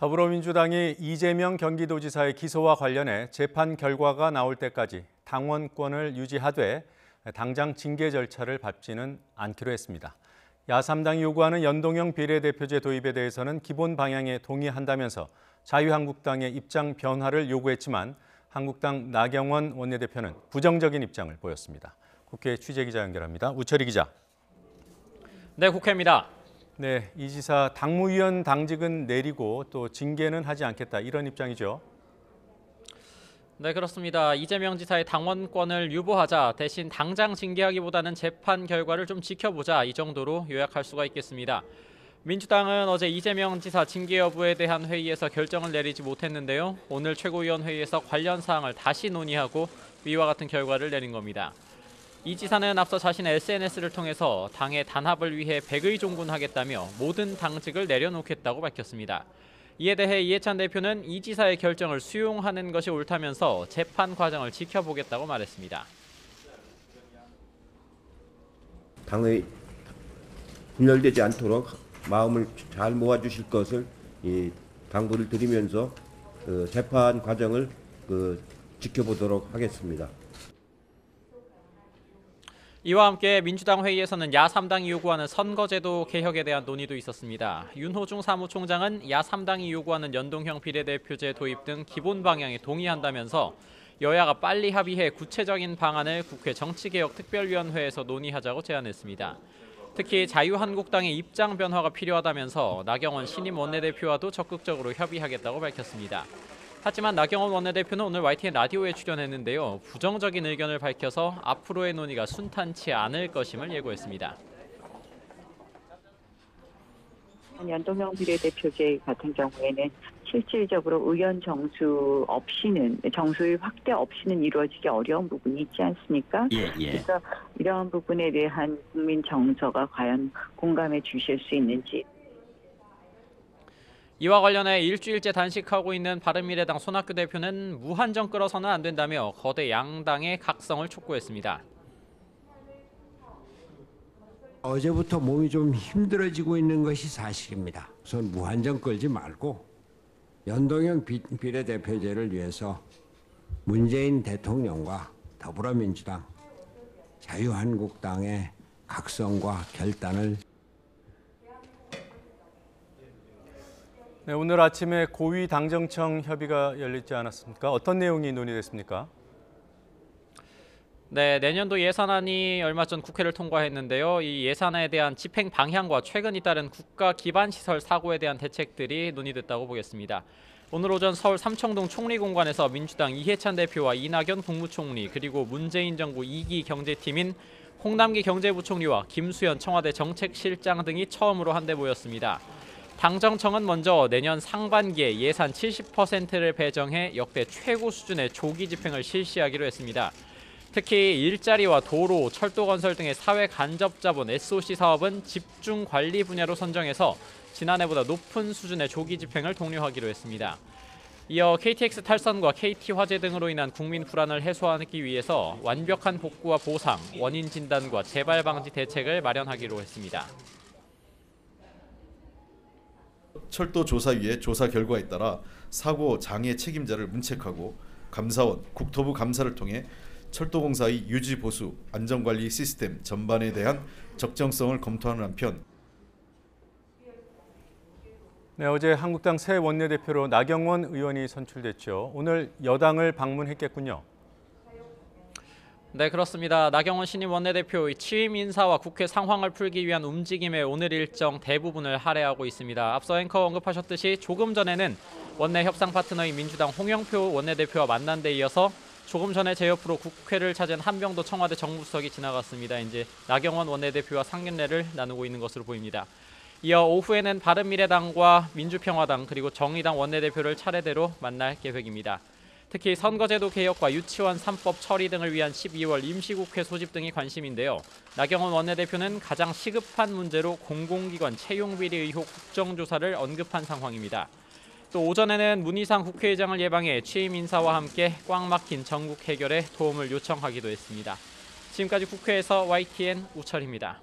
더불어민주당이 이재명 경기도지사의 기소와 관련해 재판 결과가 나올 때까지 당원권을 유지하되 당장 징계 절차를 밟지는 않기로 했습니다. 야3당이 요구하는 연동형 비례대표제 도입에 대해서는 기본 방향에 동의한다면서 자유한국당의 입장 변화를 요구했지만 한국당 나경원 원내대표는 부정적인 입장을 보였습니다. 국회 취재기자 연결합니다. 우철희 기자. 네, 국회입니다. 네, 이 지사 당무위원 당직은 내리고 또 징계는 하지 않겠다 이런 입장이죠. 네, 그렇습니다. 이재명 지사의 당원권을 유보하자 대신 당장 징계하기보다는 재판 결과를 좀 지켜보자 이 정도로 요약할 수가 있겠습니다. 민주당은 어제 이재명 지사 징계 여부에 대한 회의에서 결정을 내리지 못했는데요. 오늘 최고위원회의에서 관련 사항을 다시 논의하고 위와 같은 결과를 내린 겁니다. 이 지사는 앞서 자신의 SNS를 통해서 당의 단합을 위해 백의종군하겠다며 모든 당직을 내려놓겠다고 밝혔습니다. 이에 대해 이해찬 대표는 이 지사의 결정을 수용하는 것이 옳다면서 재판 과정을 지켜보겠다고 말했습니다. 당의 분열되지 않도록 마음을 잘 모아주실 것을 당부를 드리면서 재판 과정을 지켜보도록 하겠습니다. 이와 함께 민주당 회의에서는 야3당이 요구하는 선거제도 개혁에 대한 논의도 있었습니다. 윤호중 사무총장은 야3당이 요구하는 연동형 비례대표제 도입 등 기본 방향에 동의한다면서 여야가 빨리 합의해 구체적인 방안을 국회 정치개혁특별위원회에서 논의하자고 제안했습니다. 특히 자유한국당의 입장 변화가 필요하다면서 나경원 신임 원내대표와도 적극적으로 협의하겠다고 밝혔습니다. 하지만 나경원 원내대표는 오늘 YTN 라디오에 출연했는데요. 부정적인 의견을 밝혀서 앞으로의 논의가 순탄치 않을 것임을 예고했습니다. 연동형 비례대표제 같은 경우에는 실질적으로 의원 정수의 확대 없이는 이루어지기 어려운 부분이 있지 않습니까? 그래서 이러한 부분에 대한 국민 정서가 과연 공감해 주실 수 있는지. 이와 관련해 일주일째 단식하고 있는 바른미래당 손학규 대표는 무한정 끌어서는 안 된다며 거대 양당의 각성을 촉구했습니다. 어제부터 몸이 좀 힘들어지고 있는 것이 사실입니다. 우선 무한정 끌지 말고 연동형 비례대표제를 위해서 문재인 대통령과 더불어민주당, 자유한국당의 각성과 결단을 네, 오늘 아침에 고위 당정청 협의가 열리지 않았습니까? 어떤 내용이 논의됐습니까? 네, 내년도 예산안이 얼마 전 국회를 통과했는데요. 이 예산안에 대한 집행 방향과 최근 잇따른 국가 기반 시설 사고에 대한 대책들이 논의됐다고 보겠습니다. 오늘 오전 서울 삼청동 총리공관에서 민주당 이해찬 대표와 이낙연 국무총리 그리고 문재인 정부 2기 경제팀인 홍남기 경제부총리와 김수현 청와대 정책실장 등이 처음으로 한데 모였습니다. 당정청은 먼저 내년 상반기에 예산 70%를 배정해 역대 최고 수준의 조기 집행을 실시하기로 했습니다. 특히 일자리와 도로, 철도 건설 등의 사회 간접 자본 SOC 사업은 집중 관리 분야로 선정해서 지난해보다 높은 수준의 조기 집행을 독려하기로 했습니다. 이어 KTX 탈선과 KT 화재 등으로 인한 국민 불안을 해소하기 위해서 완벽한 복구와 보상, 원인 진단과 재발 방지 대책을 마련하기로 했습니다. 철도조사위의 조사 결과에 따라 사고 장애 책임자를 문책하고 감사원, 국토부 감사를 통해 철도공사의 유지 보수, 안전관리 시스템 전반에 대한 적정성을 검토하는 한편 네, 어제 한국당 새 원내대표로 나경원 의원이 선출됐죠. 오늘 여당을 방문했겠군요. 네, 그렇습니다. 나경원 신임 원내대표 취임 인사와 국회 상황을 풀기 위한 움직임의 오늘 일정 대부분을 할애하고 있습니다. 앞서 앵커 언급하셨듯이 조금 전에는 원내 협상 파트너인 민주당 홍영표 원내대표와 만난 데 이어서 조금 전에 제 옆으로 국회를 찾은 한병도 청와대 정무수석이 지나갔습니다. 이제 나경원 원내대표와 상견례를 나누고 있는 것으로 보입니다. 이어 오후에는 바른미래당과 민주평화당 그리고 정의당 원내대표를 차례대로 만날 계획입니다. 특히 선거제도 개혁과 유치원 3법 처리 등을 위한 12월 임시국회 소집 등이 관심인데요. 나경원 원내대표는 가장 시급한 문제로 공공기관 채용비리 의혹 국정조사를 언급한 상황입니다. 또 오전에는 문희상 국회의장을 예방해 취임 인사와 함께 꽉 막힌 전국 해결에 도움을 요청하기도 했습니다. 지금까지 국회에서 YTN 우철입니다.